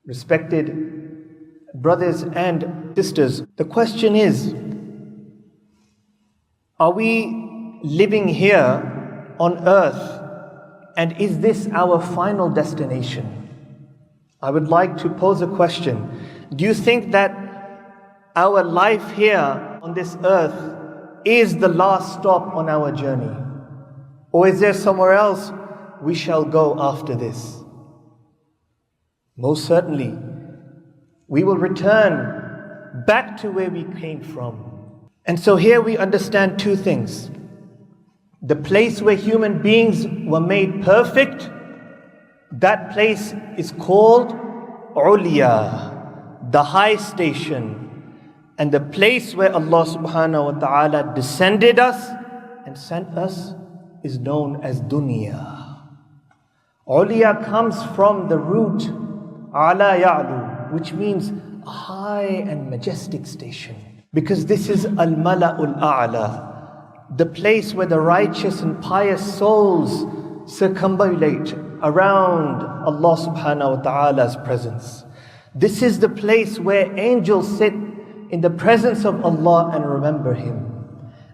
Respected brothers and sisters, the question is, are we living here on earth, and is this our final destination? I would like to pose a question. Do you think that our life here on this earth is the last stop on our journey? Or is there somewhere else we shall go after this? Most certainly, we will return back to where we came from. And so here we understand two things. The place where human beings were made perfect, that place is called Ulya, the high station. And the place where Allah subhanahu wa ta'ala descended us and sent us is known as Dunya. Ulya comes from the root ala ya'lu, which means a high and majestic station. Because this is al-mala'ul a'la, the place where the righteous and pious souls circumambulate around Allah subhanahu wa ta'ala's presence. This is the place where angels sit in the presence of Allah and remember Him.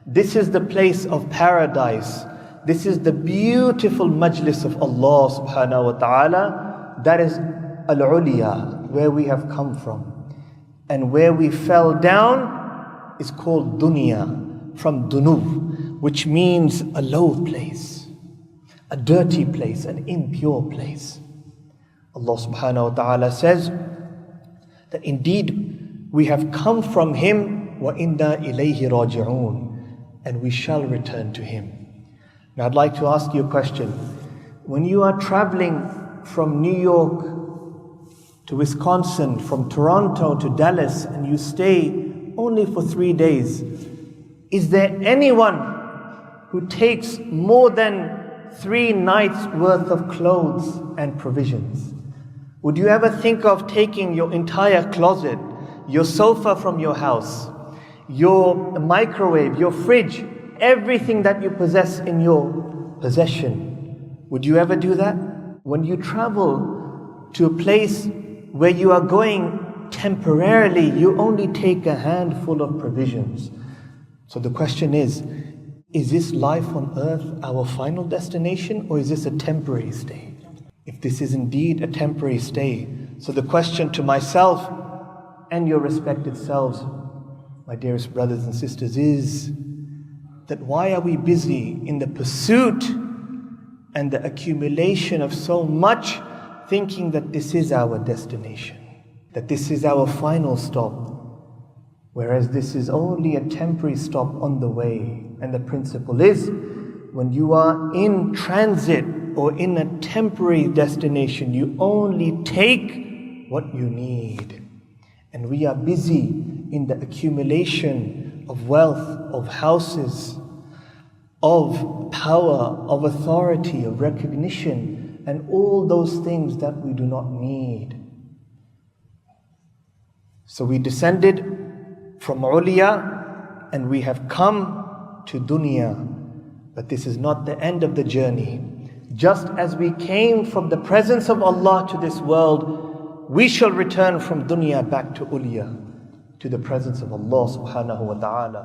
This is the place of paradise. This is the beautiful majlis of Allah subhanahu wa ta'ala. That is al-ulya, where we have come from. And where we fell down is called dunya, from dunuv, which means a low place, a dirty place, an impure place. Allah subhanahu wa ta'ala says that indeed we have come from Him, wa inna ilayhi raji'un, and we shall return to Him. Now I'd like to ask you a question. When you are traveling from New York to Wisconsin, from Toronto to Dallas, and you stay only for 3 days, is there anyone who takes more than 3 nights worth of clothes and provisions? Would you ever think of taking your entire closet, your sofa from your house, your microwave, your fridge, everything that you possess in your possession? Would you ever do that? When you travel to a place where you are going temporarily, you only take a handful of provisions. So the question is this life on earth our final destination, or is this a temporary stay? If this is indeed a temporary stay, so the question to myself and your respected selves, my dearest brothers and sisters, is that why are we busy in the pursuit and the accumulation of so much, thinking that this is our destination, that this is our final stop, whereas this is only a temporary stop on the way. And the principle is, when you are in transit or in a temporary destination, you only take what you need. And we are busy in the accumulation of wealth, of houses, of power, of authority, of recognition, and all those things that we do not need. So we descended from Ulya and we have come to Dunya. But this is not the end of the journey. Just as we came from the presence of Allah to this world, we shall return from Dunya back to Ulya, to the presence of Allah subhanahu wa ta'ala.